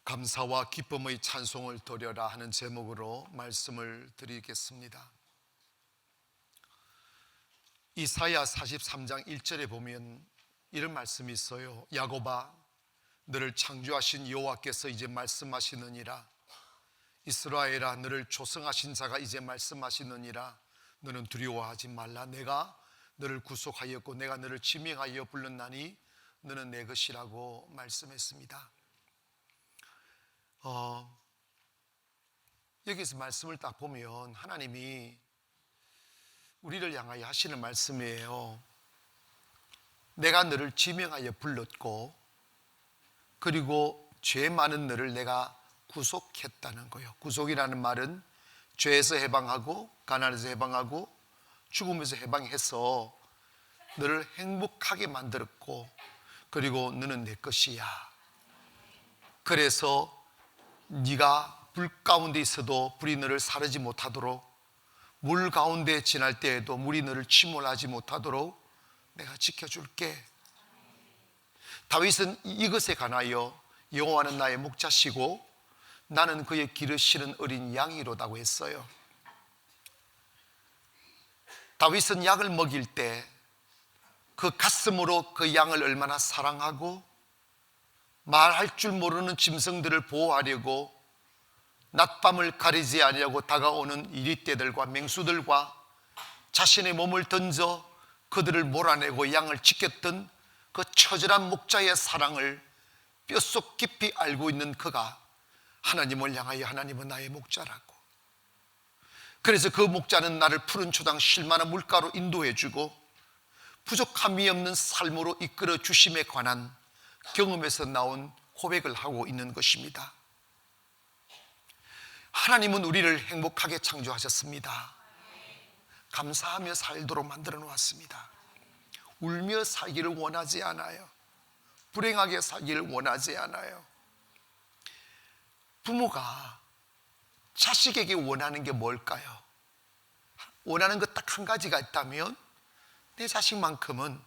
감사와 기쁨의 찬송을 드려라 하는 제목으로 말씀을 드리겠습니다. 이사야 43장 1절에 보면 이런 말씀이 있어요. 야곱아, 너를 창조하신 여호와께서 이제 말씀하시느니라. 이스라엘아, 너를 조성하신 자가 이제 말씀하시느니라. 너는 두려워하지 말라. 내가 너를 구속하였고 내가 너를 지명하여 불렀나니 너는 내 것이라고 말씀했습니다. 여기서 말씀을 딱 보면 하나님이 우리를 향하여 하시는 말씀이에요. 내가 너를 지명하여 불렀고 그리고 죄 많은 너를 내가 구속했다는 거예요. 구속이라는 말은 죄에서 해방하고 가난에서 해방하고 죽음에서 해방해서 너를 행복하게 만들었고 그리고 너는 내 것이야. 그래서 네가 불 가운데 있어도 불이 너를 사르지 못하도록, 물 가운데 지날 때에도 물이 너를 침몰하지 못하도록 내가 지켜줄게. 다윗은 이것에 관하여 여호와는 나의 목자시고 나는 그의 길을 실은 어린 양이로다고 했어요. 다윗은 양을 먹일 때 그 가슴으로 그 양을 얼마나 사랑하고 말할 줄 모르는 짐승들을 보호하려고 낮밤을 가리지 아니하고 다가오는 이리떼들과 맹수들과 자신의 몸을 던져 그들을 몰아내고 양을 지켰던 그 처절한 목자의 사랑을 뼛속 깊이 알고 있는 그가 하나님을 향하여 하나님은 나의 목자라고, 그래서 그 목자는 나를 푸른 초당 쉴만한 물가로 인도해주고 부족함이 없는 삶으로 이끌어 주심에 관한 경험에서 나온 고백을 하고 있는 것입니다. 하나님은 우리를 행복하게 창조하셨습니다. 감사하며 살도록 만들어 놓았습니다. 울며 살기를 원하지 않아요. 불행하게 살기를 원하지 않아요. 부모가 자식에게 원하는 게 뭘까요? 원하는 것 딱 한 가지가 있다면 내 자식만큼은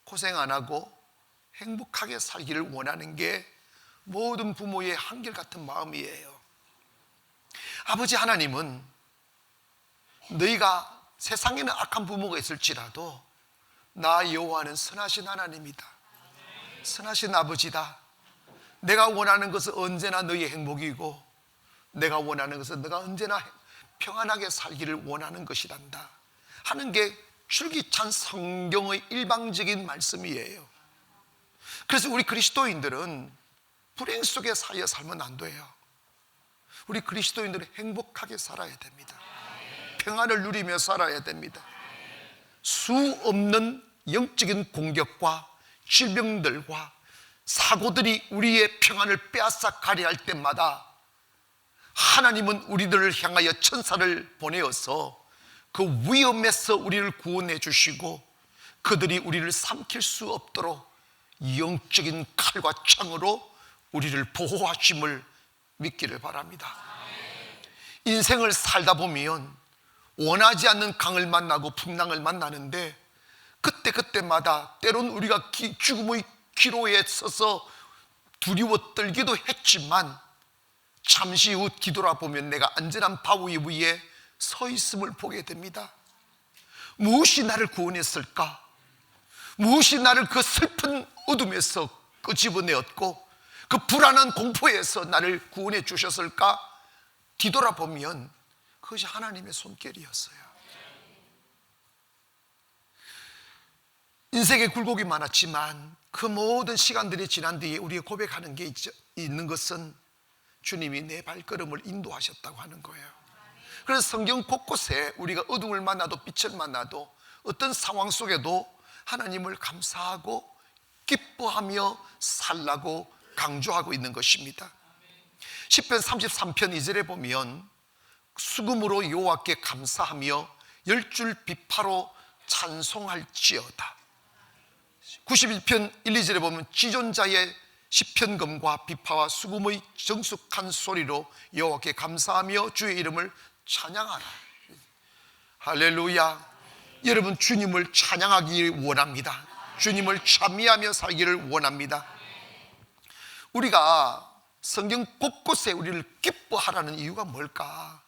고생 안 하고 행복하게 살기를 원하는 게 모든 부모의 한결같은 마음이에요. 아버지 하나님은 너희가 세상에는 악한 부모가 있을지라도 나 여호와는 선하신 하나님이다. 선하신 아버지다. 내가 원하는 것은 언제나 너희의 행복이고 내가 원하는 것은 너가 언제나 평안하게 살기를 원하는 것이란다 하는 게 줄기찬 성경의 일방적인 말씀이에요. 그래서 우리 그리스도인들은 불행 속에 사여 살면 안 돼요. 우리 그리스도인들은 행복하게 살아야 됩니다. 평안을 누리며 살아야 됩니다. 수 없는 영적인 공격과 질병들과 사고들이 우리의 평안을 빼앗아 가려 할 때마다 하나님은 우리들을 향하여 천사를 보내어서 그 위험에서 우리를 구원해 주시고 그들이 우리를 삼킬 수 없도록 영적인 칼과 창으로 우리를 보호하심을 믿기를 바랍니다. 인생을 살다 보면 원하지 않는 강을 만나고 풍랑을 만나는데 그때마다 때론 우리가 죽음의 기로에 서서 두려워 떨기도 했지만 잠시 후 뒤돌아보면 내가 안전한 바위 위에 서 있음을 보게 됩니다. 무엇이 나를 구원했을까? 무엇이 나를 그 슬픈 어둠에서 끄집어내었고 그 불안한 공포에서 나를 구원해 주셨을까? 뒤돌아보면 그것이 하나님의 손길이었어요. 인생에 굴곡이 많았지만 그 모든 시간들이 지난 뒤에 우리가 고백하는 게 있는 것은 주님이 내 발걸음을 인도하셨다고 하는 거예요. 그래서 성경 곳곳에 우리가 어둠을 만나도 빛을 만나도 어떤 상황 속에도 하나님을 감사하고 기뻐하며 살라고 강조하고 있는 것입니다. 시편 33편 2절에 보면 수금으로 여호와께 감사하며 열줄 비파로 찬송할지어다. 91편 1, 2절에 보면 지존자의 시편금과 비파와 수금의 정숙한 소리로 여호와께 감사하며 주의 이름을 찬양하라. 할렐루야. 여러분, 주님을 찬양하기 원합니다. 주님을 찬미하며 살기를 원합니다. 우리가 성경 곳곳에 우리를 기뻐하라는 이유가 뭘까?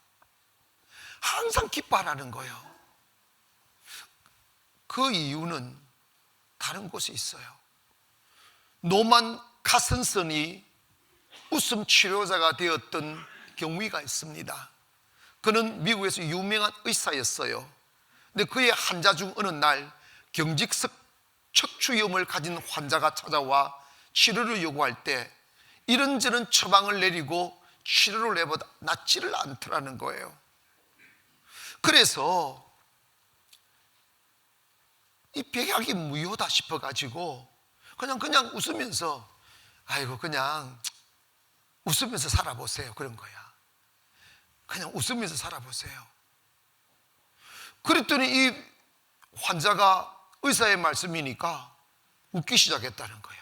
항상 기뻐하라는 거예요. 그 이유는 다른 곳에 있어요. 노만 카슨슨이 웃음 치료자가 되었던 경위가 있습니다. 그는 미국에서 유명한 의사였어요. 근데 그의 환자 중 어느 날 경직성 척추염을 가진 환자가 찾아와 치료를 요구할 때 이런저런 처방을 내리고 치료를 해보다 낫지를 않더라는 거예요. 그래서 이 백약이 무효다 싶어가지고 그냥 웃으면서 아이고 그냥 웃으면서 살아보세요 그런 거야. 그냥 웃으면서 살아보세요. 그랬더니 이 환자가 의사의 말씀이니까 웃기 시작했다는 거야.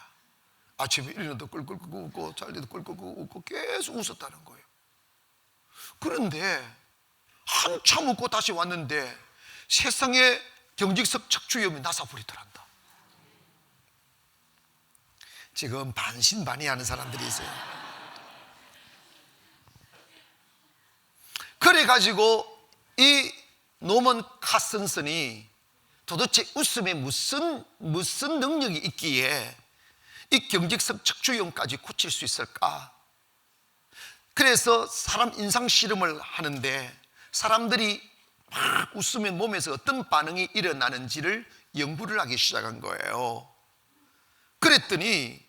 아침에 일어나도 꿀꿀 웃고 잘 때도 꿀꿀 웃고 계속 웃었다는 거예요. 그런데 한참 웃고 다시 왔는데 세상에 경직성 척추염이 나서버리더란다. 지금 반신반의하는 사람들이 있어요. 그래가지고 이 노먼 카슨슨이 도대체 웃음에 무슨 능력이 있기에 이 경직성 척추염까지 고칠 수 있을까? 그래서 사람 인상 실험을 하는데 사람들이 막 웃으면 몸에서 어떤 반응이 일어나는지를 연구를 하기 시작한 거예요. 그랬더니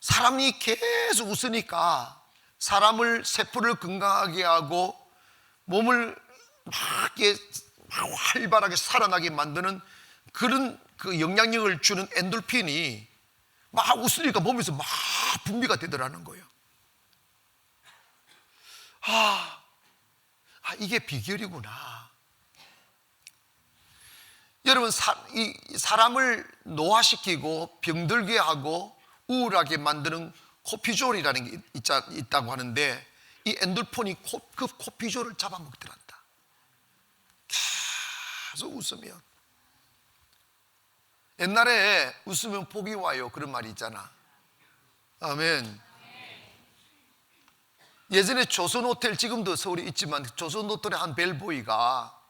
사람이 계속 웃으니까 사람을 세포를 건강하게 하고 몸을 막 활발하게 살아나게 만드는 그런 그 영향력을 주는 엔돌핀이 막 웃으니까 몸에서 막 분비가 되더라는 거예요. 이게 비결이구나. 여러분, 사람을 노화시키고 병들게 하고 우울하게 만드는 코피졸이라는 게 있다고 하는데 이 엔돌핀이 그 코피졸을 잡아먹더란다. 계속 웃으면. 옛날에 웃으면 복이 와요 그런 말이 있잖아. 아멘. 예전에 조선호텔, 지금도 서울에 있지만 조선호텔의 한 벨보이가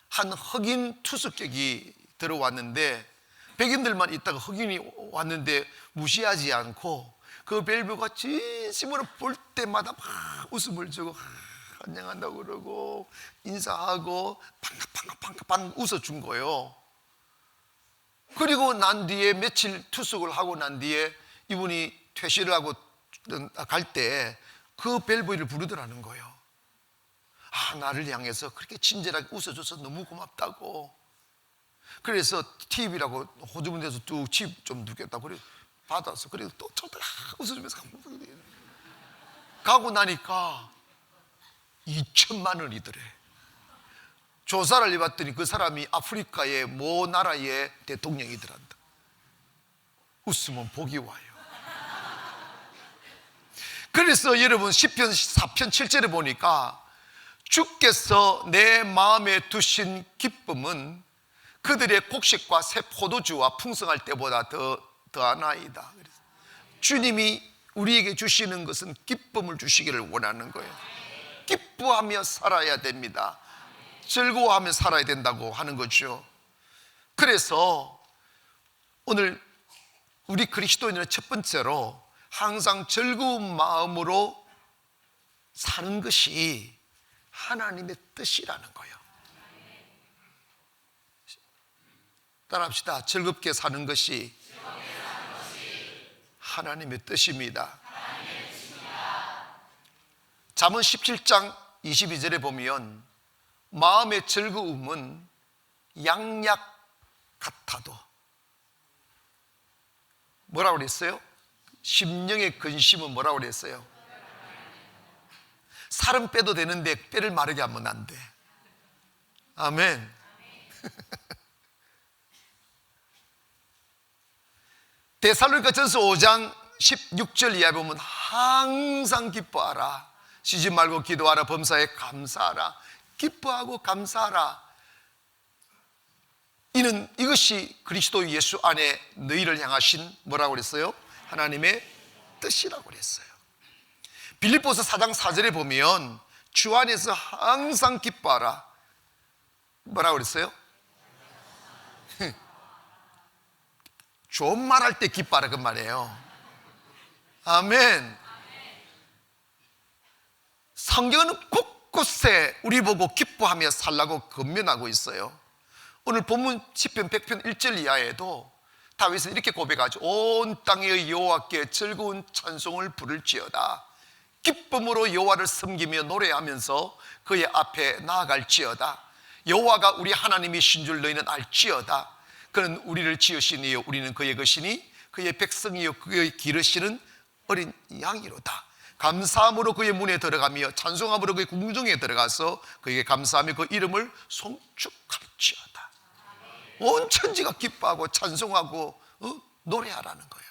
한 흑인 투숙객이 들어왔는데 백인들만 있다가 흑인이 왔는데 무시하지 않고 그 벨보이가 진심으로 볼 때마다 막 웃음을 주고 안녕한다고 그러고 인사하고 반갑 웃어준 거예요. 그리고 난 뒤에 며칠 투숙을 하고 난 뒤에 이분이 퇴실을 하고 갈 때 그 벨보이를 부르더라는 거예요. 나를 향해서 그렇게 친절하게 웃어줘서 너무 고맙다고. 그래서 팁이라고 호주문 돼서 쭉 팁 좀 두겠다고 그래 받았어. 그리고 또 저들 웃어주면서 가고 나니까 2천만 원이더래. 조사를 해봤더니 그 사람이 아프리카의 모 나라의 대통령이더란다. 웃으면 복이 와요. 그래서 여러분 시편 4편 7절에 보니까 주께서 내 마음에 두신 기쁨은 그들의 곡식과 새 포도주와 풍성할 때보다 더하나이다. 주님이 우리에게 주시는 것은 기쁨을 주시기를 원하는 거예요. 기뻐하며 살아야 됩니다. 즐거워하며 살아야 된다고 하는 거죠. 그래서 오늘 우리 그리스도인은 첫 번째로 항상 즐거운 마음으로 사는 것이 하나님의 뜻이라는 거예요. 따라합시다. 즐겁게 사는 것이 하나님의 뜻입니다. 잠언 17장 22절에 보면 마음의 즐거움은 양약 같아도 뭐라고 그랬어요? 심령의 근심은 뭐라고 그랬어요? 살은 빼도 되는데 뼈를 마르게 하면 안 돼. 아멘. 데살로니가전서 5장 16절 이하에 보면 항상 기뻐하라, 쉬지 말고 기도하라, 범사에 감사하라. 기뻐하고 감사하라. 이것이 그리스도 예수 안에 너희를 향하신 뭐라고 그랬어요? 하나님의 뜻이라고 그랬어요. 빌립보서 4장 4절에 보면 주 안에서 항상 기뻐하라. 뭐라고 그랬어요? 좋은 말 할 때 기뻐하라 그 말이에요. 아멘. 성경은 곳곳에 우리 보고 기뻐하며 살라고 권면하고 있어요. 오늘 본문 시편 100편 1절 이하에도 다윗은 이렇게 고백하죠. 온 땅의 여호와께 즐거운 찬송을 부를지어다. 기쁨으로 여호와를 섬기며 노래하면서 그의 앞에 나아갈지어다. 여호와가 우리 하나님이신 줄 너희는 알지어다. 그는 우리를 지으시니요 우리는 그의 것이니 그의 백성이요 그의 기르시는 어린 양이로다. 감사함으로 그의 문에 들어가며 찬송함으로 그의 궁중에 들어가서 그에게 감사하며 그 이름을 송축할지어다. 온 천지가 기뻐하고 찬송하고 노래하라는 거예요.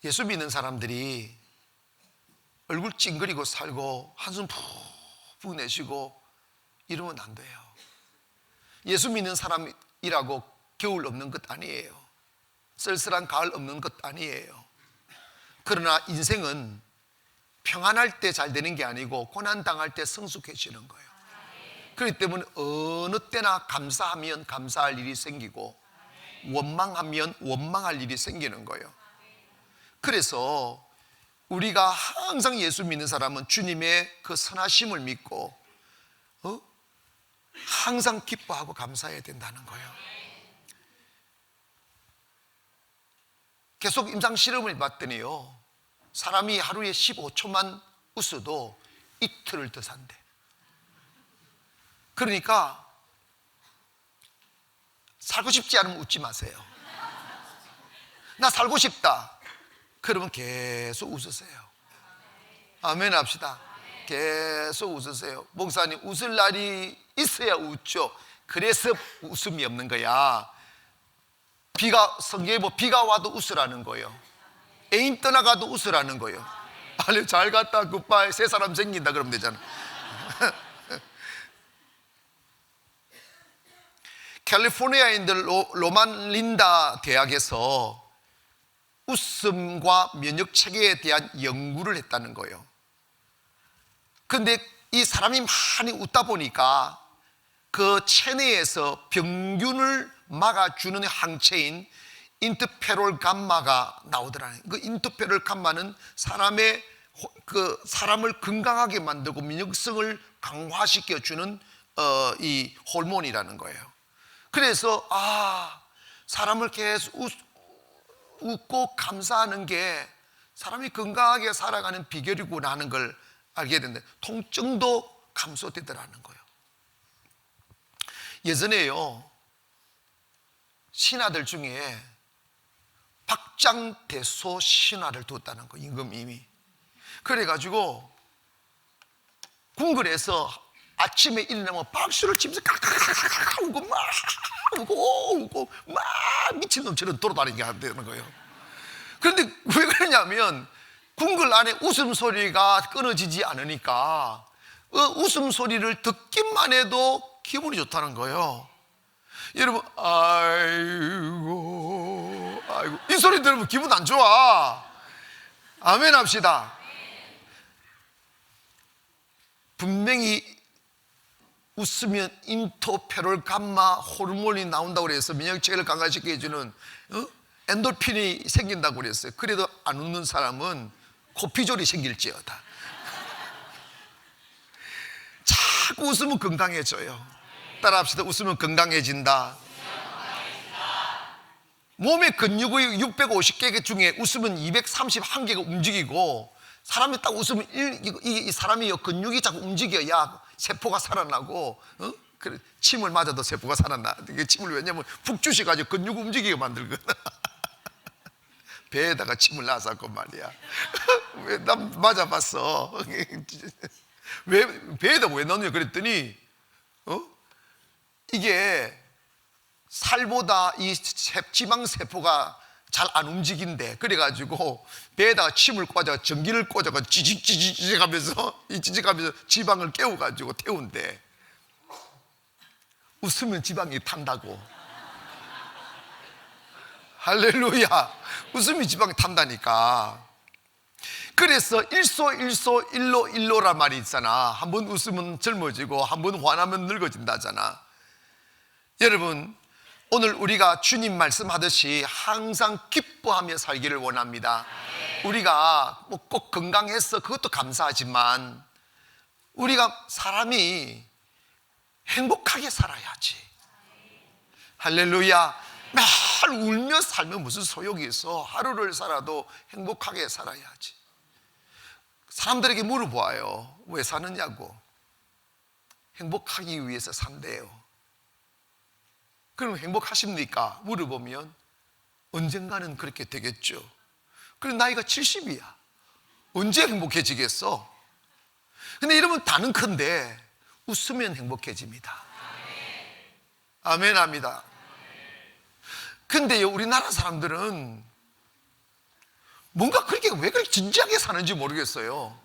예수 믿는 사람들이 얼굴 찡그리고 살고 한숨 푹 내쉬고 이러면 안 돼요. 예수 믿는 사람이라고 겨울 없는 것 아니에요. 쓸쓸한 가을 없는 것 아니에요. 그러나 인생은 평안할 때 잘 되는 게 아니고 고난당할 때 성숙해지는 거예요. 그렇기 때문에 어느 때나 감사하면 감사할 일이 생기고 원망하면 원망할 일이 생기는 거예요. 그래서 우리가 항상 예수 믿는 사람은 주님의 그 선하심을 믿고 항상 기뻐하고 감사해야 된다는 거예요. 계속 임상실험을 봤더니요, 사람이 하루에 15초만 웃어도 이틀을 더 산대. 그러니까 살고 싶지 않으면 웃지 마세요. 나 살고 싶다 그러면 계속 웃으세요. 아멘 합시다. 계속 웃으세요. 목사님, 웃을 날이 있어야 웃죠. 그래서 웃음이 없는 거야. 성경에 비가 와도 웃으라는 거예요. 애인 떠나가도 웃으라는 거예요. 아니, 잘 갔다 굿바이, 새 사람 생긴다 그러면 되잖아. 캘리포니아에 있는 로만린다 대학에서 웃음과 면역 체계에 대한 연구를 했다는 거예요. 그런데 이 사람이 많이 웃다 보니까 그 체내에서 병균을 막아주는 항체인 인터페롤 감마가 나오더라고요. 그 인터페롤 감마는 사람을 건강하게 만들고 민역성을 강화시켜주는 이 호르몬이라는 거예요. 그래서 사람을 계속 웃고 감사하는 게 사람이 건강하게 살아가는 비결이구나 하는 걸 알게 됐는데, 통증도 감소되더라는 거예요. 예전에요, 신하들 중에 박장대소 신하를 두었다는 거예요. 임금님이. 그래가지고 궁궐에서 아침에 일어나면 박수를 치면서 카카카카 웃고 막 웃고 막 미친놈처럼 돌아다니게 한다는 거예요. 그런데 왜 그러냐면 궁궐 안에 웃음소리가 끊어지지 않으니까 웃음소리를 듣기만 해도 기분이 좋다는 거예요. 여러분, 아이고 이 소리 들으면 기분 안 좋아. 아멘 합시다. 분명히 웃으면 인터페롤 감마 호르몬이 나온다고 그래서 면역체계를 강화시켜 해주는 엔돌핀이 생긴다고 그랬어요. 그래도 안 웃는 사람은 코피졸이 생길지어다. 자꾸 웃으면 건강해져요. 따라합시다. 웃으면 건강해진다. 몸의 근육의 650개 중에 웃으면 231개가 움직이고, 사람이 딱 웃으면 이 사람이 근육이 자꾸 움직여야 세포가 살아나고, 그래, 침을 맞아도 세포가 살아나. 침을 왜냐면 푹 주셔가지고 근육 움직이게 만들거든. 배에다가 침을 놔쌌고 말이야. 왜, 난 맞아봤어. 배에다 왜 넣느냐 그랬더니 이게 살보다 이 지방세포가 잘 안 움직인대. 그래가지고 배에다가 침을 꽂아 전기를 꽂아가 지직지직 하면서 지방을 깨워가지고 태운대. 웃으면 지방이 탄다고. 할렐루야. 웃음이 지방에 탄다니까. 그래서 일소 일로 일로란 말이 있잖아. 한번 웃으면 젊어지고 한번 화나면 늙어진다잖아. 여러분, 오늘 우리가 주님 말씀하듯이 항상 기뻐하며 살기를 원합니다. 우리가 뭐 꼭 건강해서 그것도 감사하지만 우리가 사람이 행복하게 살아야지. 할렐루야. 매일 울며 살면 무슨 소용이 있어. 하루를 살아도 행복하게 살아야지. 사람들에게 물어봐요. 왜 사느냐고. 행복하기 위해서 산대요. 그럼 행복하십니까? 물어보면 언젠가는 그렇게 되겠죠. 그래, 나이가 70이야 언제 행복해지겠어? 근데 이러면 다는 큰데 웃으면 행복해집니다. 아멘 합니다. 근데요, 우리나라 사람들은 뭔가 그렇게 왜 그렇게 진지하게 사는지 모르겠어요.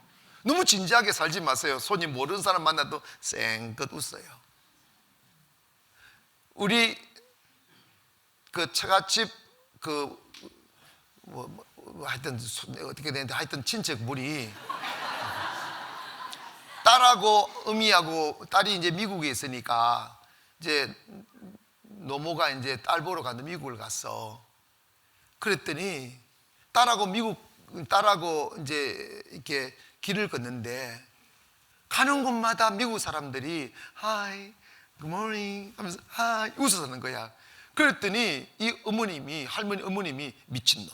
너무 진지하게 살지 마세요. 손님 모르는 사람 만나도 쌩긋 웃어요. 우리 그 처갓집 하여튼 어떻게 되는데 하여튼 친척 물이 딸하고 어미하고 딸이 이제 미국에 있으니까 이제 노모가 이제 딸 보러 가는데 미국을 갔어. 그랬더니 딸하고 이제 이렇게 길을 걷는데 가는 곳마다 미국 사람들이 Hi, Good morning 하면서 Hi 웃어서는 거야. 그랬더니 이 할머니 어머님이 미친놈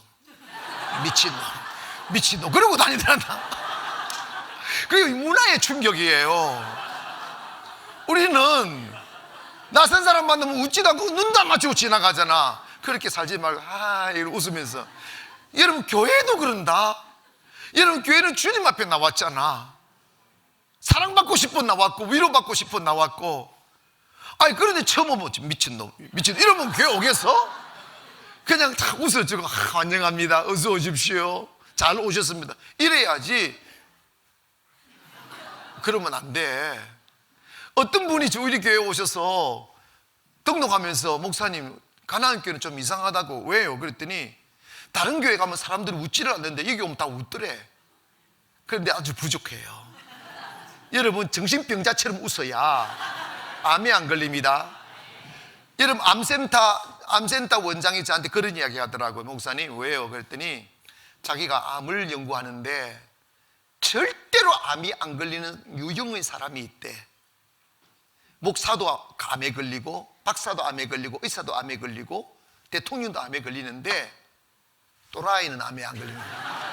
그러고 다니더란다. 그게 문화의 충격이에요. 우리는 낯선 사람 만나면 웃지도 않고 눈도 안 맞추고 지나가잖아. 그렇게 살지 말고 이러고 웃으면서. 여러분, 교회도 그런다. 여러분, 교회는 주님 앞에 나왔잖아. 사랑받고 싶어 나왔고 위로받고 싶어 나왔고. 그런데 처음 오면 미친놈 이러면 교회 오겠어? 그냥 다 웃어주고 환영합니다, 어서 오십시오, 잘 오셨습니다 이래야지. 그러면 안 돼. 어떤 분이 우리 교회에 오셔서 등록하면서 목사님, 가나안 교회는 좀 이상하다고. 왜요? 그랬더니 다른 교회 가면 사람들이 웃지를 않는데 여기 오면 다 웃더래. 그런데 아주 부족해요. 여러분, 정신병자처럼 웃어야 암에 안 걸립니다. 여러분, 암센터 원장이 저한테 그런 이야기 하더라고요. 목사님, 왜요? 그랬더니 자기가 암을 연구하는데 절대로 암이 안 걸리는 유형의 사람이 있대. 목사도 암에 걸리고 박사도 암에 걸리고 의사도 암에 걸리고 대통령도 암에 걸리는데 또라이는 암에 안 걸리는 거야.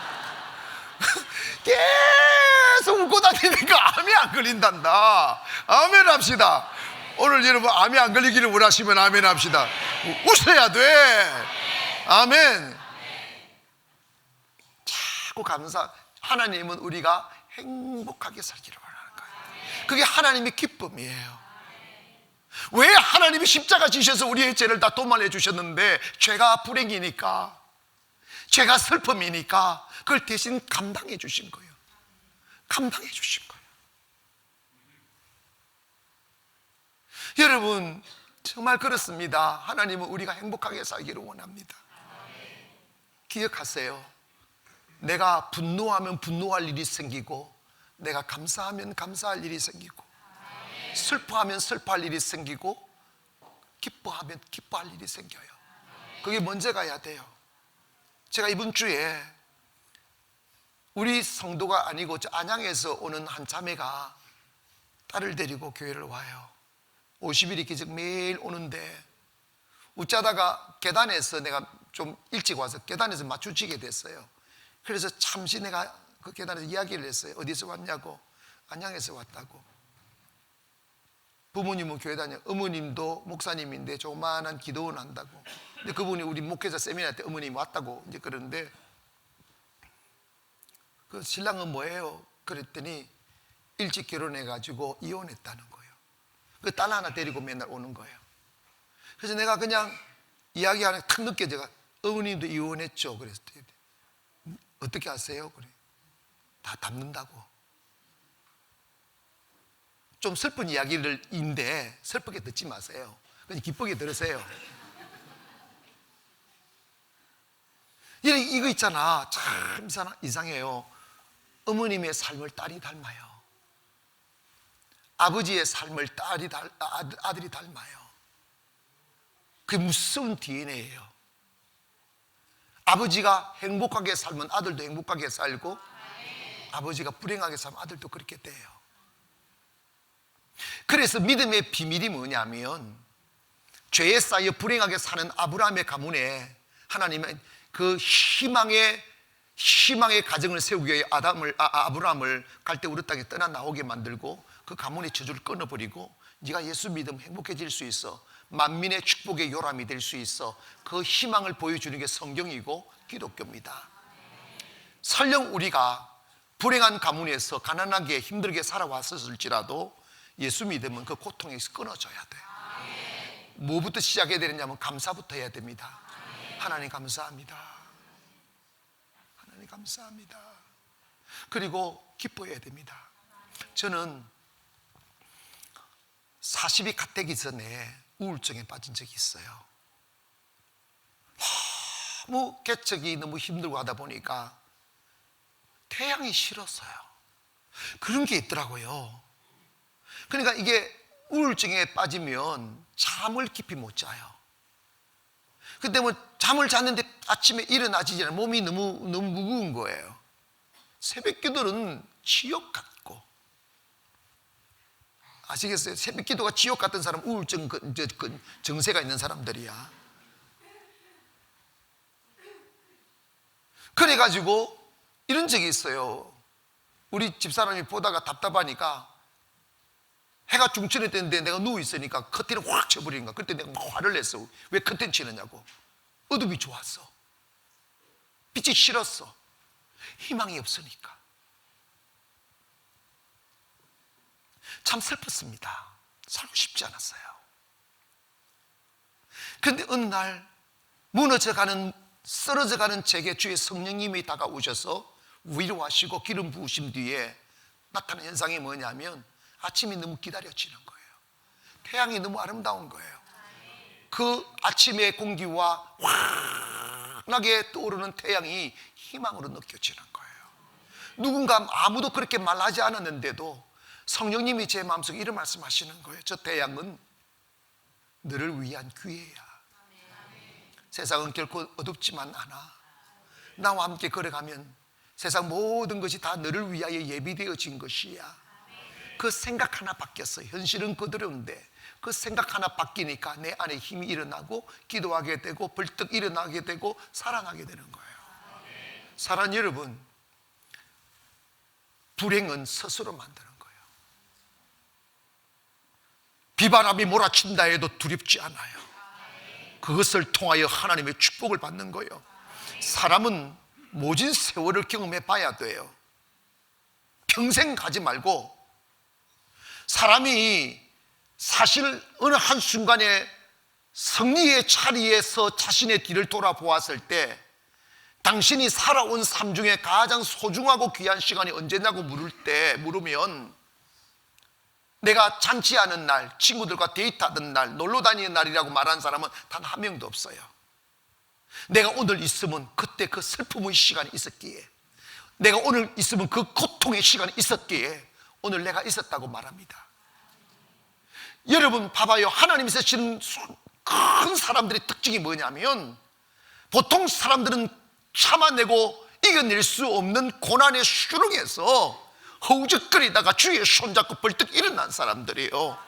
계속 웃고 다니니까 암이 안 걸린단다. 아멘 합시다. 오늘 여러분, 암이 안 걸리기를 원하시면 아멘 합시다. 웃어야 돼. 아멘. 자꾸 하나님은 우리가 행복하게 살기를 원하는 거예요. 그게 하나님의 기쁨이에요. 왜 하나님이 십자가 지셔서 우리의 죄를 다 도말해 주셨는데, 죄가 불행이니까, 죄가 슬픔이니까 그걸 대신 감당해 주신 거예요. 감당해 주신 거예요. 여러분, 정말 그렇습니다. 하나님은 우리가 행복하게 살기를 원합니다. 기억하세요. 내가 분노하면 분노할 일이 생기고, 내가 감사하면 감사할 일이 생기고, 슬퍼하면 슬퍼할 일이 생기고, 기뻐하면 기뻐할 일이 생겨요. 그게 먼저 가야 돼요. 제가 이번 주에 우리 성도가 아니고 저 안양에서 오는 한 자매가 딸을 데리고 교회를 와요. 50일 이렇게 매일 오는데, 웃자다가 계단에서 내가 좀 일찍 와서 계단에서 마주치게 됐어요. 그래서 잠시 내가 그 계단에서 이야기를 했어요. 어디서 왔냐고. 안양에서 왔다고. 부모님은 교회 다녀. 어머님도 목사님인데 조그마한 기도원 한다고. 근데 그분이 우리 목회자 세미나 때 어머님이 왔다고 이제 그러는데, 그 신랑은 뭐예요? 그랬더니 일찍 결혼해가지고 이혼했다는 거예요. 그 딸 하나 데리고 맨날 오는 거예요. 그래서 내가 그냥 이야기하는 탁 느껴져가, 어머님도 이혼했죠? 그랬더니 어떻게 하세요? 그래. 다 담는다고. 좀 슬픈 이야기인데 슬프게 듣지 마세요. 그냥 기쁘게 들으세요. 이거 있잖아. 참 이상해요. 어머님의 삶을 딸이 닮아요. 아버지의 삶을 아들이 닮아요. 그게 무서운 DNA예요. 아버지가 행복하게 살면 아들도 행복하게 살고, 아버지가 불행하게 살면 아들도 그렇게 돼요. 그래서 믿음의 비밀이 뭐냐면, 죄에 쌓여 불행하게 사는 아브라함의 가문에 하나님은 그 희망의 가정을 세우기 위해 아브라함을 갈대 우르 땅에 떠나 나오게 만들고, 그 가문의 저주를 끊어버리고, 네가 예수 믿으면 행복해질 수 있어, 만민의 축복의 요람이 될 수 있어, 그 희망을 보여주는 게 성경이고 기독교입니다. 설령 우리가 불행한 가문에서 가난하게 힘들게 살아왔을지라도 예수 믿으면 그 고통에서 끊어져야 돼요. 뭐부터 시작해야 되느냐면 감사부터 해야 됩니다. 하나님 감사합니다. 하나님 감사합니다. 그리고 기뻐해야 됩니다. 저는 40이 갓 되기 전에 우울증에 빠진 적이 있어요. 너무 개척이 너무 힘들고 하다 보니까 태양이 싫었어요. 그런 게 있더라고요. 그러니까 이게 우울증에 빠지면 잠을 깊이 못 자요. 그때 뭐 잠을 잤는데 아침에 일어나지 않아요. 몸이 너무 무거운 거예요. 새벽 기도는 지옥 같고, 아시겠어요? 새벽 기도가 지옥 같은 사람, 우울증 정세가 있는 사람들이야. 그래가지고 이런 적이 있어요. 우리 집사람이 보다가 답답하니까, 해가 중천에 뜨는데 내가 누워있으니까 커튼을 확 쳐버리는 거야. 그때 내가 막 화를 냈어. 왜 커튼 치느냐고. 어둠이 좋았어. 빛이 싫었어. 희망이 없으니까. 참 슬펐습니다. 살고 싶지 않았어요. 그런데 어느 날 무너져가는, 쓰러져가는 제게 주의 성령님이 다가오셔서 위로하시고 기름 부으신 뒤에 나타난 현상이 뭐냐면, 아침이 너무 기다려지는 거예요. 태양이 너무 아름다운 거예요. 그 아침의 공기와 환하게 떠오르는 태양이 희망으로 느껴지는 거예요. 누군가 아무도 그렇게 말하지 않았는데도 성령님이 제 마음속에 이런 말씀하시는 거예요. 저 태양은 너를 위한 기회야. 세상은 결코 어둡지만 않아. 나와 함께 걸어가면 세상 모든 것이 다 너를 위하여 예비되어진 것이야. 그 생각 하나 바뀌었어요. 현실은 그대로인데 그 생각 하나 바뀌니까 내 안에 힘이 일어나고 기도하게 되고 벌떡 일어나게 되고 살아나게 되는 거예요. 사랑하는 여러분, 불행은 스스로 만드는 거예요. 비바람이 몰아친다 해도 두렵지 않아요. 그것을 통하여 하나님의 축복을 받는 거예요. 사람은 모진 세월을 경험해 봐야 돼요. 평생 가지 말고, 사람이 사실 어느 한순간에 승리의 자리에서 자신의 뒤를 돌아보았을 때, 당신이 살아온 삶 중에 가장 소중하고 귀한 시간이 언제냐고 물으면 내가 잔치하는 날, 친구들과 데이트하던 날, 놀러 다니는 날이라고 말하는 사람은 단 한 명도 없어요. 내가 오늘 있으면 그때 그 슬픔의 시간이 있었기에, 내가 오늘 있으면 그 고통의 시간이 있었기에 오늘 내가 있었다고 말합니다. 여러분 봐봐요. 하나님이 쓰시는 큰 사람들의 특징이 뭐냐면, 보통 사람들은 참아내고 이겨낼 수 없는 고난의 수렁에서 허우적거리다가 주의 손잡고 벌떡 일어난 사람들이에요.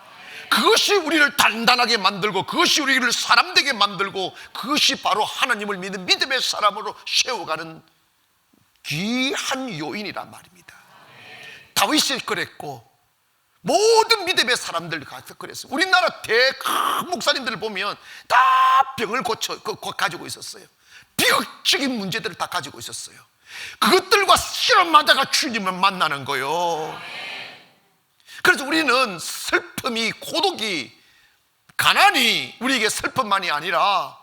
그것이 우리를 단단하게 만들고, 그것이 우리를 사람되게 만들고, 그것이 바로 하나님을 믿는 믿음의 사람으로 세워가는 귀한 요인이란 말입니다. 다윗이 그랬고, 모든 믿음의 사람들 그랬어요. 우리나라 큰 목사님들을 보면 다 병을 가지고 있었어요. 비극적인 문제들을 다 가지고 있었어요. 그것들과 실험하다가 주님을 만나는 거예요. 그래서 우리는 슬픔이, 고독이, 가난이 우리에게 슬픔만이 아니라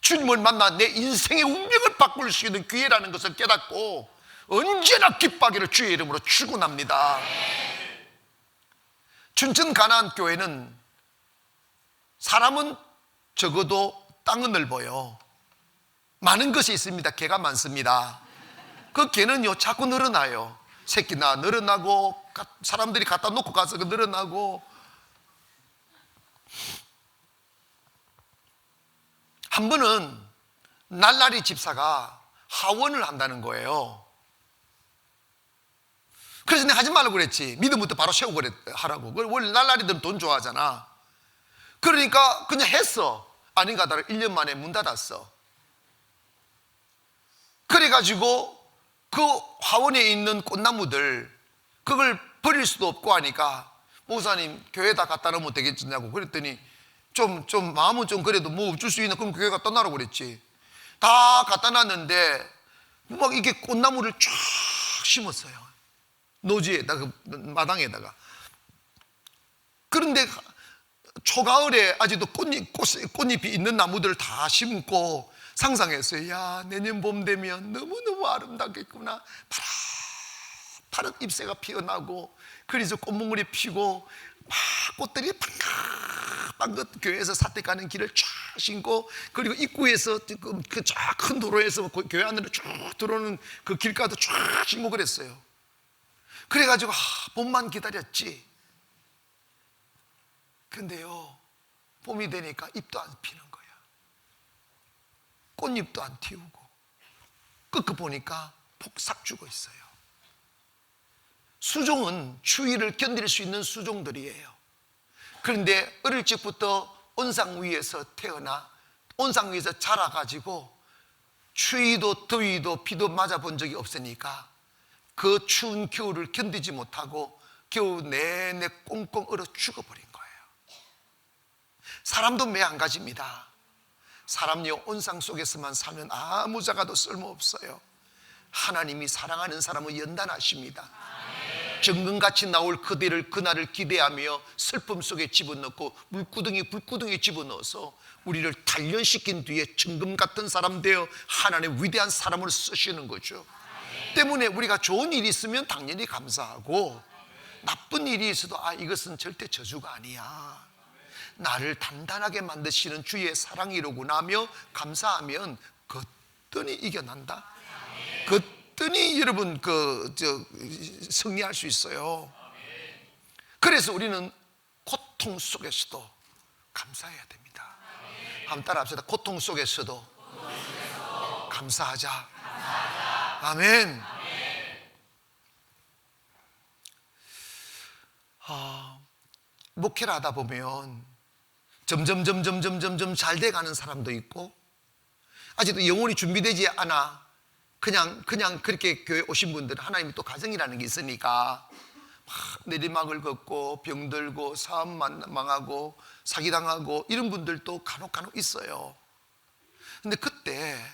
주님을 만나 내 인생의 운명을 바꿀 수 있는 기회라는 것을 깨닫고 언제나 기뻐하기를 주의 이름으로 축원합니다. 춘천 가나안교회는 사람은 적어도 땅은 넓어요. 많은 것이 있습니다. 개가 많습니다. 그 개는요 자꾸 늘어나요. 새끼 나 늘어나고, 사람들이 갖다 놓고 가서 늘어나고. 한 번은 날라리 집사가 하원을 한다는 거예요. 그래서 내가 하지 말라고 그랬지. 믿음부터 바로 세우고 하라고. 원래 날라리들은 돈 좋아하잖아. 그러니까 그냥 했어. 아닌가 하다가 1년 만에 문 닫았어. 그래가지고 그 화원에 있는 꽃나무들 그걸 버릴 수도 없고 하니까, 목사님 교회에다 갖다 놓으면 되겠냐고 그랬더니, 좀 마음은 좀 그래도 뭐 줄 수 있는, 그럼 교회 갖다 놔라고 그랬지. 다 갖다 놨는데 막 이게 꽃나무를 쫙 심었어요. 노지에다가, 마당에다가. 그런데 초가을에 아직도 꽃잎이 있는 나무들을 다 심고 상상했어요. 야, 내년 봄 되면 너무너무 아름답겠구나. 파란 잎새가 피어나고, 그래서 꽃몽울이 피고, 막 꽃들이 방긋방긋 교회에서 사택 가는 길을 쫙 신고, 그리고 입구에서 그 쫙 큰 도로에서 교회 안으로 쭉 들어오는 그 길가도 쫙 신고 그랬어요. 그래가지고 봄만 기다렸지. 근데요, 봄이 되니까 잎도 안 피는 거야. 꽃잎도 안 틔우고, 끄끄 보니까 폭삭 죽어 있어요. 수종은 추위를 견딜 수 있는 수종들이에요. 그런데 어릴 적부터 온상 위에서 태어나 온상 위에서 자라가지고 추위도 더위도 비도 맞아본 적이 없으니까 그 추운 겨울을 견디지 못하고 겨울 내내 꽁꽁 얼어 죽어버린 거예요. 사람도 매한가지입니다. 사람요, 온상 속에서만 사면 아무 자가도 쓸모없어요. 하나님이 사랑하는 사람은 연단하십니다. 정금같이 나올 그날을 기대하며 슬픔 속에 집어넣고 불구덩이 집어넣어서 우리를 단련시킨 뒤에 정금 같은 사람 되어 하나님의 위대한 사람을 쓰시는 거죠. 때문에 우리가 좋은 일이 있으면 당연히 감사하고, 나쁜 일이 있어도 이것은 절대 저주가 아니야, 나를 단단하게 만드시는 주의 사랑이로구나 하며 감사하면 거뜬히 이겨난다. 거뜬히 여러분 승리할 수 있어요. 그래서 우리는 고통 속에서도 감사해야 됩니다. 한번 따라 합시다. 고통 속에서도 감사하자. 아멘. 목회를 하다 보면 점점 잘 돼가는 사람도 있고, 아직도 영혼이 준비되지 않아 그냥 그렇게 교회 오신 분들은 하나님이 또 가정이라는 게 있으니까 막 내리막을 걷고 병들고 사업 망하고 사기당하고 이런 분들도 간혹 있어요. 근데 그때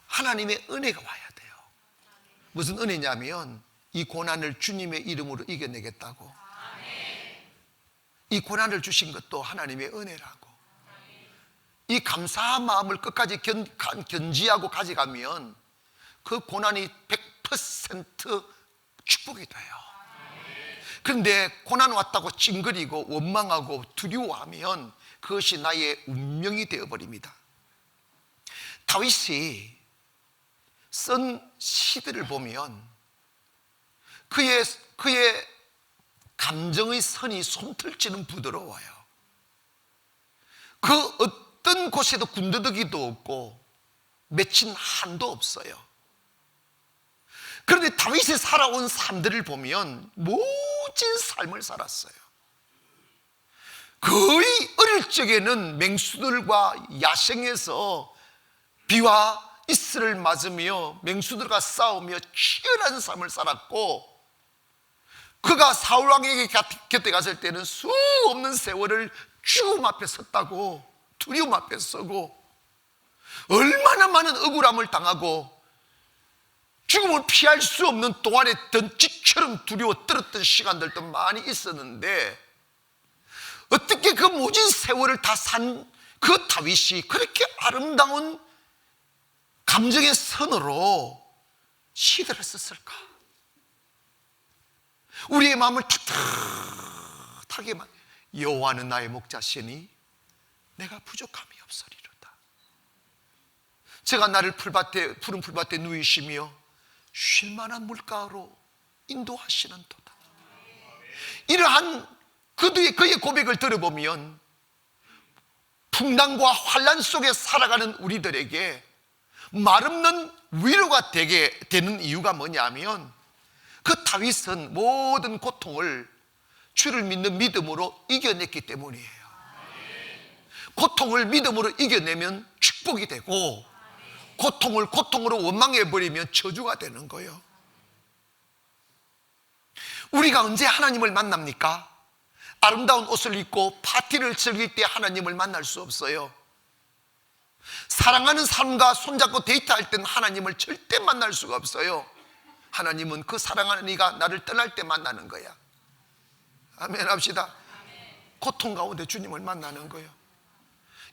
하나님의 은혜가 와야 돼요. 무슨 은혜냐면 이 고난을 주님의 이름으로 이겨내겠다고. 이 고난을 주신 것도 하나님의 은혜라고. 이 감사한 마음을 끝까지 견지하고 가져가면 그 고난이 100% 축복이 돼요. 그런데 고난 왔다고 찡그리고 원망하고 두려워하면 그것이 나의 운명이 되어버립니다. 다윗이 쓴 시들을 보면 그의 감정의 선이 솜털치는 부드러워요. 그 어떤 곳에도 군더더기도 없고 맺힌 한도 없어요. 그런데 다윗이 살아온 삶들을 보면 멋진 삶을 살았어요. 거의 어릴 적에는 맹수들과 야생에서 비와 이슬을 맞으며 맹수들과 싸우며 치열한 삶을 살았고, 그가 사울왕에게 곁에 갔을 때는 수 없는 세월을 죽음 앞에 섰다고, 두려움 앞에 서고, 얼마나 많은 억울함을 당하고 죽음을 피할 수 없는 동안에 던지처럼 두려워 떨었던 시간들도 많이 있었는데, 어떻게 그 모진 세월을 다 산 그 다윗이 그렇게 아름다운 감정의 선으로 시들을 썼을까? 우리의 마음을 탁탁하게 여호와는 나의 목자시니 내가 부족함이 없으리로다. 제가 나를 푸른 풀밭에 누이시며 쉴만한 물가로 인도하시는도다. 이러한 그의 고백을 들어보면 풍랑과 환란 속에 살아가는 우리들에게 말없는 위로가 되게 되는 이유가 뭐냐면, 그 다윗은 모든 고통을 주를 믿는 믿음으로 이겨냈기 때문이에요. 고통을 믿음으로 이겨내면 축복이 되고, 고통을 고통으로 원망해버리면 저주가 되는 거예요. 우리가 언제 하나님을 만납니까? 아름다운 옷을 입고 파티를 즐길 때 하나님을 만날 수 없어요. 사랑하는 사람과 손잡고 데이트할 때는 하나님을 절대 만날 수가 없어요. 하나님은 그 사랑하는 이가 나를 떠날 때 만나는 거야. 아멘 합시다. 고통 가운데 주님을 만나는 거예요.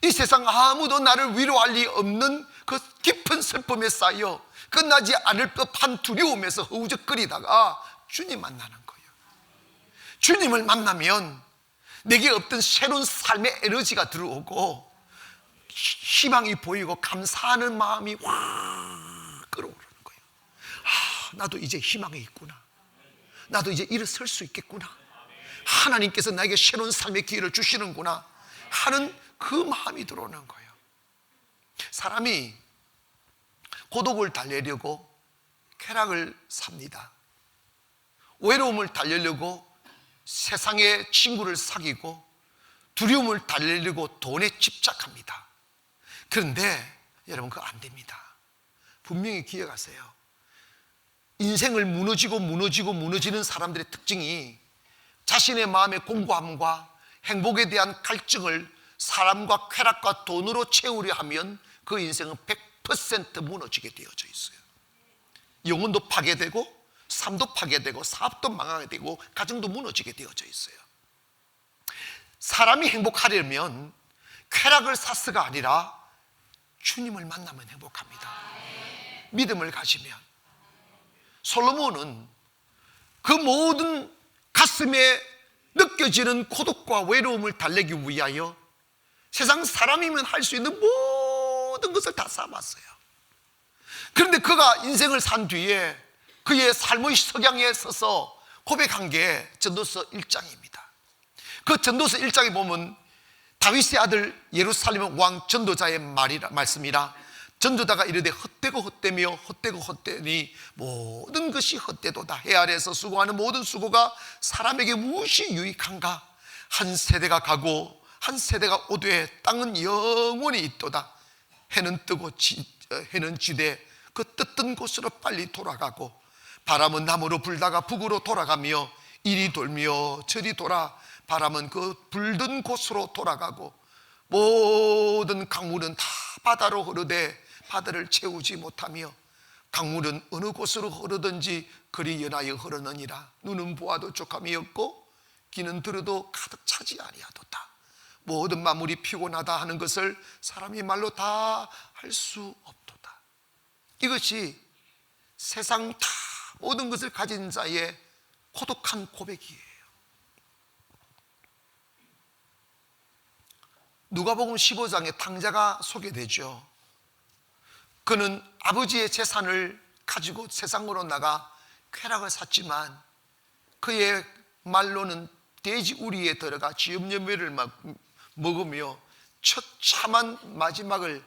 이 세상 아무도 나를 위로할 리 없는 그 깊은 슬픔에 쌓여 끝나지 않을 법한 두려움에서 허우적거리다가 주님 만나는 거예요. 주님을 만나면 내게 없던 새로운 삶의 에너지가 들어오고 희망이 보이고 감사하는 마음이 확 끌어오르는 거예요. 나도 이제 희망이 있구나. 나도 이제 일어설 수 있겠구나. 하나님께서 나에게 새로운 삶의 기회를 주시는구나 하는 그 마음이 들어오는 거예요. 사람이 고독을 달래려고 쾌락을 삽니다. 외로움을 달래려고 세상의 친구를 사귀고, 두려움을 달래려고 돈에 집착합니다. 그런데 여러분, 그거 안 됩니다. 분명히 기억하세요. 인생을 무너지는 사람들의 특징이 자신의 마음의 공고함과 행복에 대한 갈증을 사람과 쾌락과 돈으로 채우려 하면 그 인생은 100% 무너지게 되어져 있어요. 영혼도 파괴되고, 삶도 파괴되고, 사업도 망하게 되고, 가정도 무너지게 되어져 있어요. 사람이 행복하려면 쾌락을 사스가 아니라 주님을 만나면 행복합니다. 믿음을 가지면. 솔로몬은 그 모든 가슴에 느껴지는 고독과 외로움을 달래기 위하여 세상 사람이면 할 수 있는 모든 것을 다 쌓아봤어요. 그런데 그가 인생을 산 뒤에 그의 삶의 석양에 서서 고백한 게 전도서 1장입니다. 그 전도서 1장에 보면 다윗의 아들 예루살렘 왕 전도자의 말씀이라, 전도자가 이르되 헛되고 헛되며 헛되고 헛되니 모든 것이 헛되도다. 해 아래에서 수고하는 모든 수고가 사람에게 무엇이 유익한가? 한 세대가 가고 한 세대가 오되 땅은 영원히 있도다. 해는 뜨고 해는 지되 그 떴던 곳으로 빨리 돌아가고, 바람은 남으로 불다가 북으로 돌아가며 이리 돌며 저리 돌아 바람은 그 불던 곳으로 돌아가고, 모든 강물은 다 바다로 흐르되 바다를 채우지 못하며, 강물은 어느 곳으로 흐르든지 그리 연하여 흐르느니라. 눈은 보아도 족함이 없고 귀는 들어도 가득 차지 아니하도다. 모든 만물이 피곤하다 하는 것을 사람이 말로 다 할 수 없도다. 이것이 세상 다 모든 것을 가진 자의 고독한 고백이에요. 누가복음 15장에 탕자가 소개되죠. 그는 아버지의 재산을 가지고 세상으로 나가 쾌락을 샀지만, 그의 말로는 돼지 우리에 들어가 쥐염염매를 먹으며 처참한 마지막을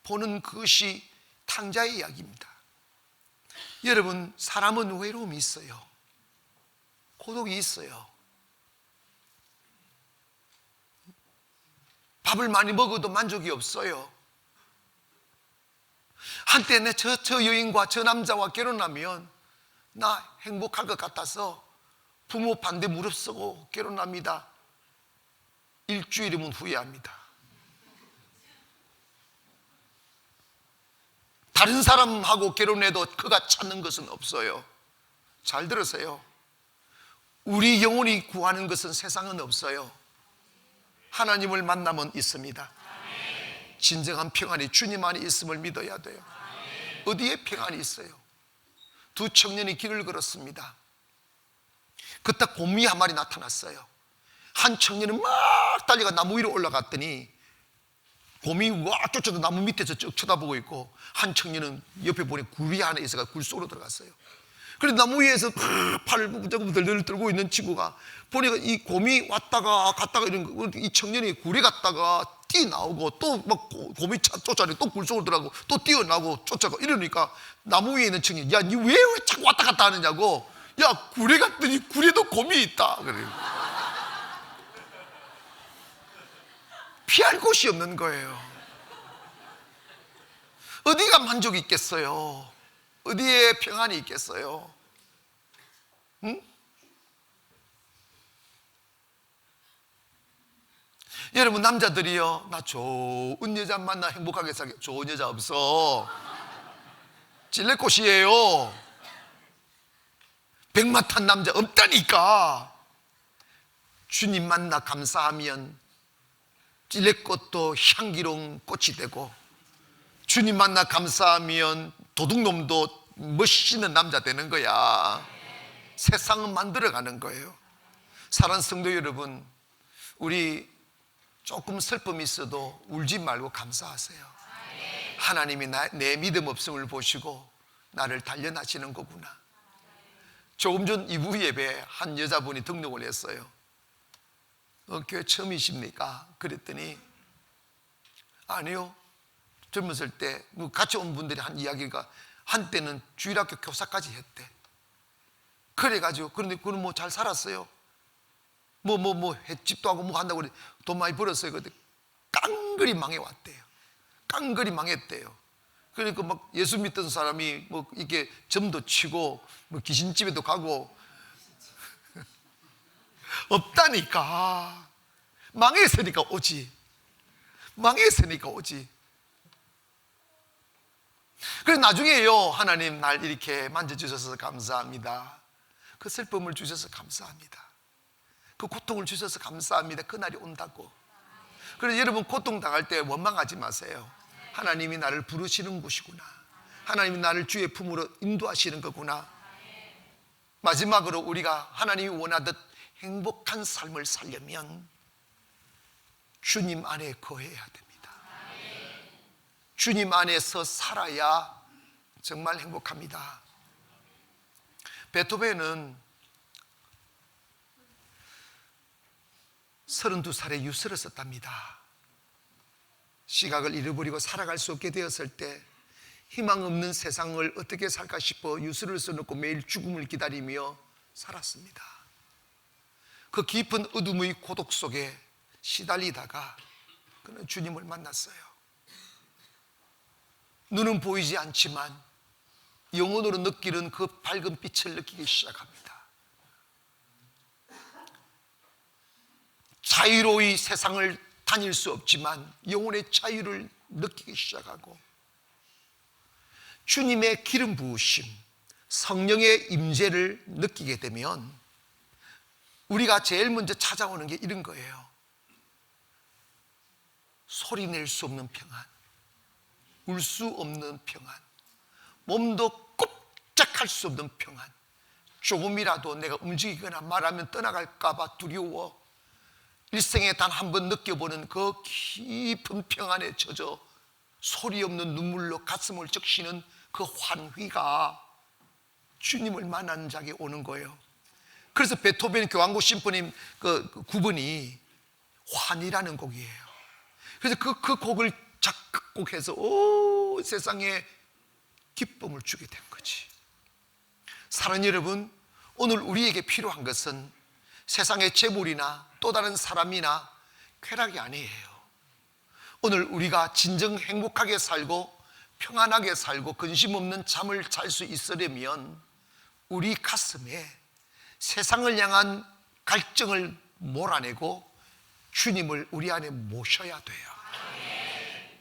보는 그것이 탕자의 이야기입니다. 여러분, 사람은 외로움이 있어요. 고독이 있어요. 밥을 많이 먹어도 만족이 없어요. 한때 저 여인과 저 남자와 결혼하면 나 행복할 것 같아서 부모 반대 무릅쓰고 결혼합니다. 일주일이면 후회합니다. 다른 사람하고 결혼해도 그가 찾는 것은 없어요. 잘 들으세요. 우리 영혼이 구하는 것은 세상은 없어요. 하나님을 만나면 있습니다. 진정한 평안이 주님 안에 있음을 믿어야 돼요. 어디에 평안이 있어요? 두 청년이 길을 걸었습니다. 그때 곰이 한 마리 나타났어요. 한 청년은 막 달려가 나무 위로 올라갔더니 곰이 와 쫓아도 나무 밑에서 쭉 쳐다보고 있고, 한 청년은 옆에 보니 굴이 하나 있어가 굴 속으로 들어갔어요. 그래서 나무 위에서 팔을 부들부들 들고 있는 친구가 보니까 이 곰이 왔다가 갔다가 이런 거, 이 청년이 굴에 갔다가 뛰어나오고 또 막 곰이 쫓아내 또 굴 속으로 들어가고 또 뛰어나오고 쫓아가고 이러니까 나무 위에 있는 청년이, 야, 니 왜 자꾸 왔다 갔다 하느냐고. 야, 굴에 갔더니 굴에도 곰이 있다. 그래요. 피할 곳이 없는 거예요. 어디가 만족이 있겠어요? 어디에 평안이 있겠어요? 응? 여러분, 남자들이요, 나 좋은 여자 만나 행복하게 살게. 좋은 여자 없어. 찔레꽃이에요. 백마 탄 남자 없다니까. 주님 만나 감사하면 찔레꽃도 향기로운 꽃이 되고, 주님 만나 감사하면 도둑놈도 멋있는 남자 되는 거야. 세상은 만들어가는 거예요. 사랑하는 성도 여러분, 우리 조금 슬픔이 있어도 울지 말고 감사하세요. 하나님이 내 믿음 없음을 보시고 나를 단련하시는 거구나. 조금 전 이부 예배에 한 여자분이 등록을 했어요. 교회 처음이십니까? 그랬더니 아니요, 젊었을 때 같이 온 분들이 한 이야기가 한때는 주일학교 교사까지 했대. 그래가지고, 그런데 그는 뭐 잘 살았어요. 횟집도 하고 뭐 한다고 그래. 돈 많이 벌었어요. 근데 깡그리 망해왔대요. 깡그리 망했대요. 그러니까 막 예수 믿던 사람이 뭐 이렇게 점도 치고 뭐 귀신집에도 가고 없다니까. 망했으니까 오지. 망했으니까 오지. 그래서 나중에요, 하나님 날 이렇게 만져주셔서 감사합니다. 그 슬픔을 주셔서 감사합니다. 그 고통을 주셔서 감사합니다. 그날이 온다고. 그래서 여러분, 고통당할 때 원망하지 마세요. 하나님이 나를 부르시는 곳이구나. 하나님이 나를 주의 품으로 인도하시는 거구나. 마지막으로 우리가 하나님이 원하듯 행복한 삶을 살려면 주님 안에 거해야 됩니다. 주님 안에서 살아야 정말 행복합니다. 베토벤은 32살에 유서를 썼답니다. 시각을 잃어버리고 살아갈 수 없게 되었을 때 희망 없는 세상을 어떻게 살까 싶어 유서를 써놓고 매일 죽음을 기다리며 살았습니다. 그 깊은 어둠의 고독 속에 시달리다가 그는 주님을 만났어요. 눈은 보이지 않지만 영혼으로 느끼는 그 밝은 빛을 느끼기 시작합니다. 자유로이 세상을 다닐 수 없지만 영혼의 자유를 느끼기 시작하고, 주님의 기름 부으심, 성령의 임재를 느끼게 되면 우리가 제일 먼저 찾아오는 게 이런 거예요. 소리 낼 수 없는 평안, 울 수 없는 평안, 몸도 꼼짝할 수 없는 평안, 조금이라도 내가 움직이거나 말하면 떠나갈까 봐 두려워 일생에 단 한 번 느껴보는 그 깊은 평안에 젖어 소리 없는 눈물로 가슴을 적시는 그 환희가 주님을 만나는 자에게 오는 거예요. 그래서 베토벤 교향곡 심포니 그 9번이 환희라는 곡이에요. 그래서 그 곡을 작곡해서 세상에 기쁨을 주게 된 거지. 사랑하는 여러분, 오늘 우리에게 필요한 것은 세상의 재물이나 또 다른 사람이나 쾌락이 아니에요. 오늘 우리가 진정 행복하게 살고 평안하게 살고 근심 없는 잠을 잘 수 있으려면 우리 가슴에 세상을 향한 갈증을 몰아내고 주님을 우리 안에 모셔야 돼요.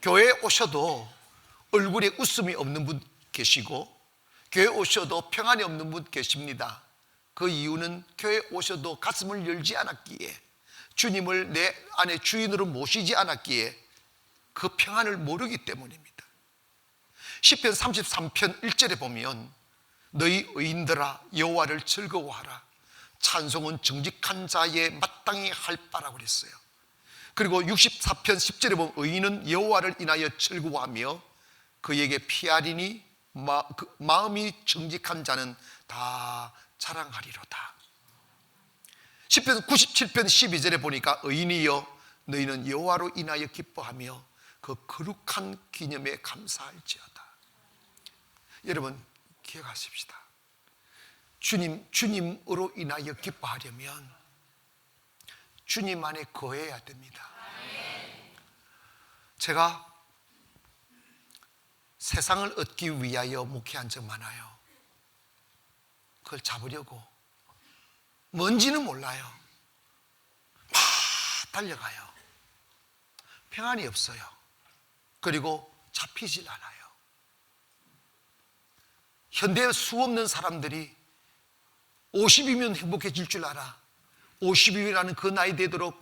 교회에 오셔도 얼굴에 웃음이 없는 분 계시고, 교회에 오셔도 평안이 없는 분 계십니다. 그 이유는 교회에 오셔도 가슴을 열지 않았기에, 주님을 내 안에 주인으로 모시지 않았기에 그 평안을 모르기 때문입니다. 시편 33편 1절에 보면 너희 의인들아 여호와를 즐거워하라, 찬송은 정직한 자의 마땅히 할 바라고 그랬어요. 그리고 64편 10절에 보면 의인은 여호와를 인하여 즐거워하며 그에게 피하리니 마음이 정직한 자는 다 자랑하리로다. 시편 97편 12절에 보니까 의인이여 너희는 여호와로 인하여 기뻐하며 그 거룩한 기념에 감사할지어다. 여러분 기억하십시다. 주님으로 인하여 기뻐하려면 주님 안에 거해야 됩니다. 제가 세상을 얻기 위하여 목회한 적 많아요. 그걸 잡으려고 뭔지는 몰라요. 막 달려가요. 평안이 없어요. 그리고 잡히질 않아요. 현대에 수없는 사람들이 50이면 행복해질 줄 알아. 50이라는 그 나이 되도록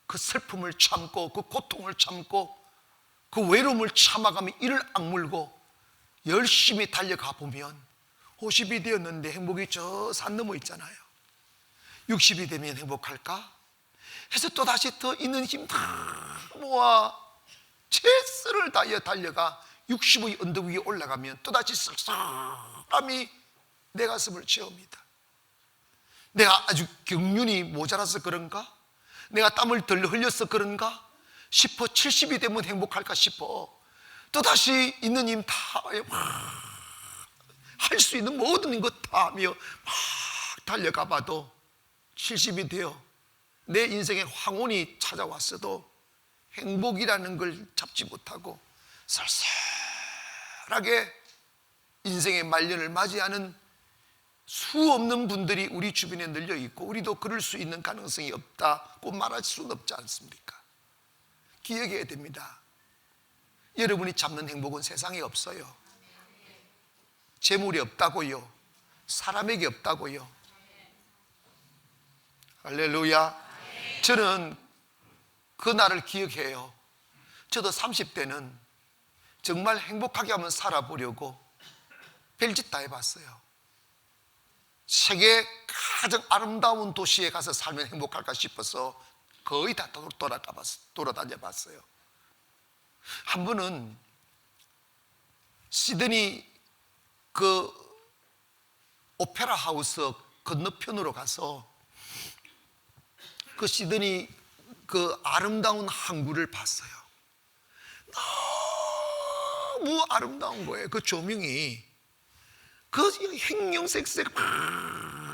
그 슬픔을 참고 그 고통을 참고 그 외로움을 참아가며 이를 악물고 열심히 달려가 보면 50이 되었는데 행복이 저 산 넘어 있잖아요. 60이 되면 행복할까? 해서 또다시 더 있는 힘 다 모아 최선을 다하여 달려가 60의 언덕 위에 올라가면 또다시 쓸쓸함이 내 가슴을 채웁니다. 내가 아주 경륜이 모자라서 그런가? 내가 땀을 덜 흘려서 그런가 싶어. 70이 되면 행복할까 싶어. 또다시 있는 힘 다 할 수 있는 모든 것 다 하며 막 달려가 봐도 70이 되어 내 인생의 황혼이 찾아왔어도 행복이라는 걸 잡지 못하고 쓸쓸하게 인생의 말년을 맞이하는 수없는 분들이 우리 주변에 널려 있고 우리도 그럴 수 있는 가능성이 없다고 말할 수는 없지 않습니까? 기억해야 됩니다. 여러분이 잡는 행복은 세상에 없어요. 재물이 없다고요. 사람에게 없다고요. 할렐루야. 저는 그 날을 기억해요. 저도 30대는 정말 행복하게 한번 살아보려고 별짓 다 해봤어요. 세계 가장 아름다운 도시에 가서 살면 행복할까 싶어서 거의 다 돌아다녀 봤어요. 한 번은 시드니 그 오페라 하우스 건너편으로 가서 그 시드니 그 아름다운 항구를 봤어요. 너무 아름다운 거예요. 그 조명이 그 행룡색색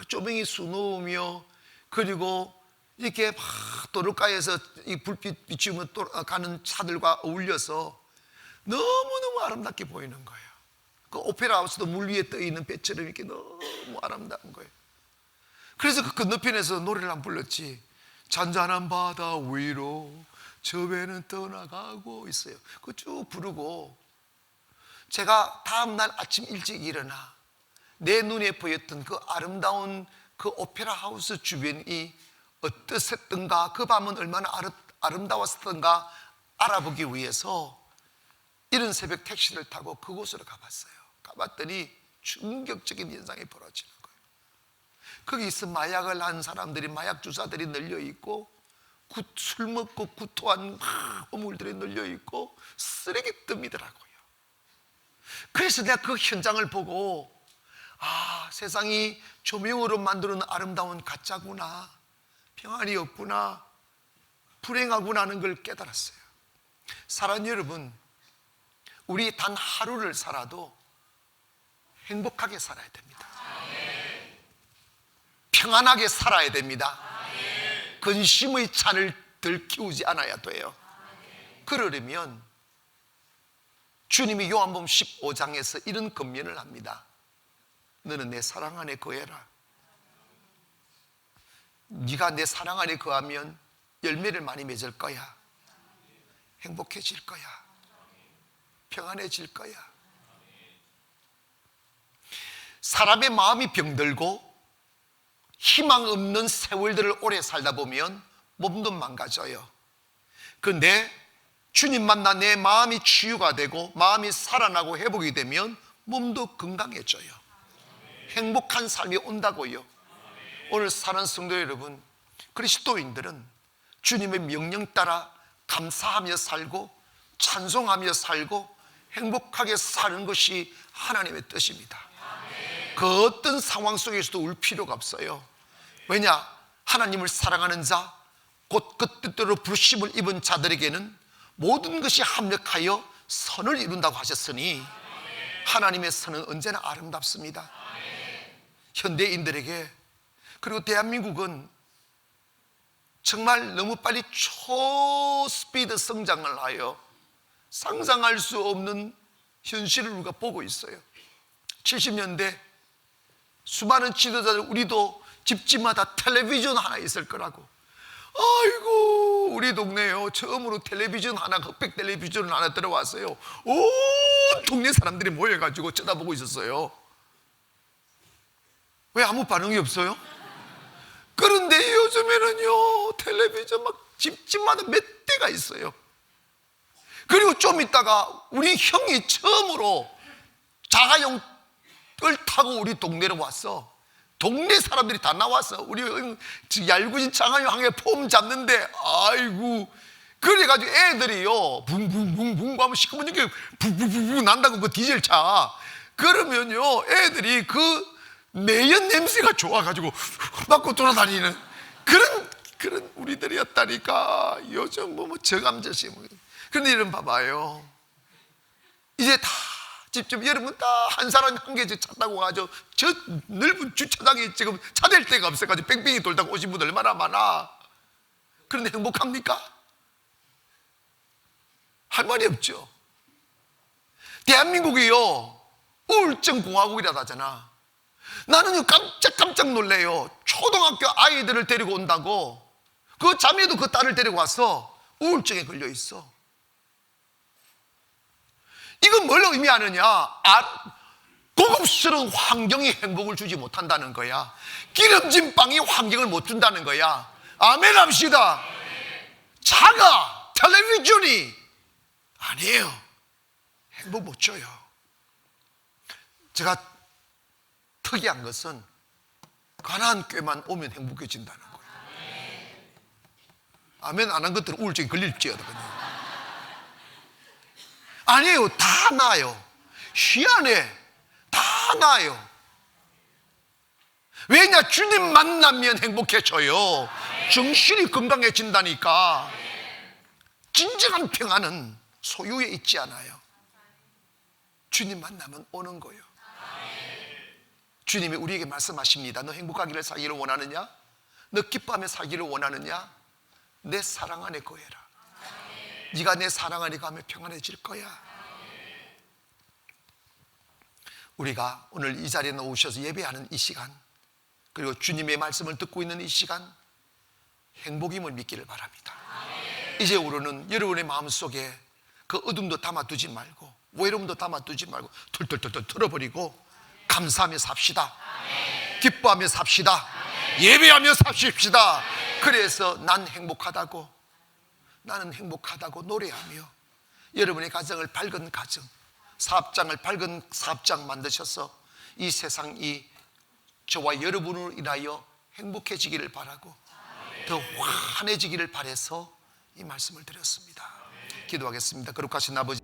조명이 수놓으며 그리고 이렇게 막 도로가에서 이 불빛 비추며 가는 차들과 어울려서 너무너무 아름답게 보이는 거예요. 그 오페라 하우스도 물 위에 떠 있는 배처럼 이렇게 너무 아름다운 거예요. 그래서 그 건너편에서 노래를 한 불렀지. 잔잔한 바다 위로 저 배는 떠나가고 있어요. 그거 쭉 부르고 제가 다음날 아침 일찍 일어나 내 눈에 보였던 그 아름다운 그 오페라 하우스 주변이 어떠했던가, 그 밤은 얼마나 아름다웠던가 알아보기 위해서 이른 새벽 택시를 타고 그곳으로 가봤어요. 가봤더니 충격적인 현상이 벌어지는 거예요. 거기 있어 마약을 한 사람들이, 마약 주사들이 널려있고 술 먹고 구토한 어물들이 널려있고 쓰레기 뜸이더라고요. 그래서 내가 그 현장을 보고 세상이 조명으로 만드는 아름다운 가짜구나, 평안이 없구나, 불행하구나 하는 걸 깨달았어요. 사랑하는 여러분, 우리 단 하루를 살아도 행복하게 살아야 됩니다. 평안하게 살아야 됩니다. 근심의 찬을 덜 키우지 않아야 돼요. 그러려면 주님이 요한복음 15장에서 이런 권면을 합니다. 너는 내 사랑 안에 거해라. 네가 내 사랑 안에 거하면 열매를 많이 맺을 거야. 행복해질 거야. 평안해질 거야. 사람의 마음이 병들고 희망 없는 세월들을 오래 살다 보면 몸도 망가져요. 그런데 주님 만나 내 마음이 치유가 되고 마음이 살아나고 회복이 되면 몸도 건강해져요. 행복한 삶이 온다고요. 오늘 사랑하는 성도 여러분, 그리스도인들은 주님의 명령 따라 감사하며 살고 찬송하며 살고 행복하게 사는 것이 하나님의 뜻입니다. 그 어떤 상황 속에서도 울 필요가 없어요. 왜냐? 하나님을 사랑하는 자, 곧 그 뜻대로 부르심을 입은 자들에게는 모든 것이 합력하여 선을 이룬다고 하셨으니 하나님의 선은 언제나 아름답습니다. 현대인들에게, 그리고 대한민국은 정말 너무 빨리 초스피드 성장을 하여 상상할 수 없는 현실을 우리가 보고 있어요. 70년대 수많은 지도자들, 우리도 집집마다 텔레비전 하나 있을 거라고. 아이고, 우리 동네요 처음으로 텔레비전 하나, 흑백 텔레비전을 하나 들어왔어요. 온 동네 사람들이 모여가지고 쳐다보고 있었어요. 왜 아무 반응이 없어요? 그런데 요즘에는요 텔레비전 막 집집마다 몇 대가 있어요. 그리고 좀 있다가 우리 형이 처음으로 자가용을 타고 우리 동네로 왔어. 동네 사람들이 다 나왔어. 우리 얄궂은 자가용 한 개 폼 잡는데, 아이고, 그래가지고 애들이요 붕붕붕붕 하면 시커먼 게 붕붕붕붕 난다고, 그 디젤 차. 그러면요 애들이 그 매연 냄새가 좋아가지고 맞고 돌아다니는 그런 우리들이었다니까. 요즘 뭐 저감저시 뭐. 그런데 여러분 봐봐요, 이제 다 직접 여러분 다 한 사람 한 개 차 타고 가죠. 저 넓은 주차장에 지금 차 댈 데가 없어가지고 뺑뺑이 돌다가 오신 분들 얼마나 많아. 그런데 행복합니까? 할 말이 없죠. 대한민국이요 우울증 공화국이라고 하잖아. 나는 깜짝 놀래요. 초등학교 아이들을 데리고 온다고, 그 자매도 그 딸을 데리고 와서 우울증에 걸려 있어. 이건 뭘 의미하느냐? 고급스러운 환경이 행복을 주지 못한다는 거야. 기름진 빵이 환경을 못 준다는 거야. 아멘 합시다. 차가, 텔레비전이 아니에요. 행복 못 줘요. 제가 특이한 것은 가나안 교회만 오면 행복해진다는 거예요. 아멘 안 한 것들은 우울증이 걸릴지어다. 아니에요. 다 나아요. 희한해. 다 나아요. 왜냐? 주님 만나면 행복해져요. 정신이 건강해진다니까. 진정한 평안은 소유에 있지 않아요. 주님 만나면 오는 거예요. 주님이 우리에게 말씀하십니다. 너 행복하기를 살기를 원하느냐? 너 기뻐하며 살기를 원하느냐? 내 사랑 안에 거해라. 네가 내 사랑 안에 가면 평안해질 거야. 우리가 오늘 이 자리에 오셔서 예배하는 이 시간, 그리고 주님의 말씀을 듣고 있는 이 시간, 행복임을 믿기를 바랍니다. 이제부로는 여러분의 마음속에 그 어둠도 담아두지 말고 외로움도 담아두지 말고 툴툴툴툴 털어버리고 감사하며 삽시다. 기뻐하며 삽시다. 예배하며 삽시다. 그래서 난 행복하다고, 나는 행복하다고 노래하며 여러분의 가정을 밝은 가정, 사업장을 밝은 사업장 만드셔서 이 세상이 저와 여러분으로 인하여 행복해지기를 바라고 더 환해지기를 바라서 이 말씀을 드렸습니다. 기도하겠습니다. 거룩하신 아버지,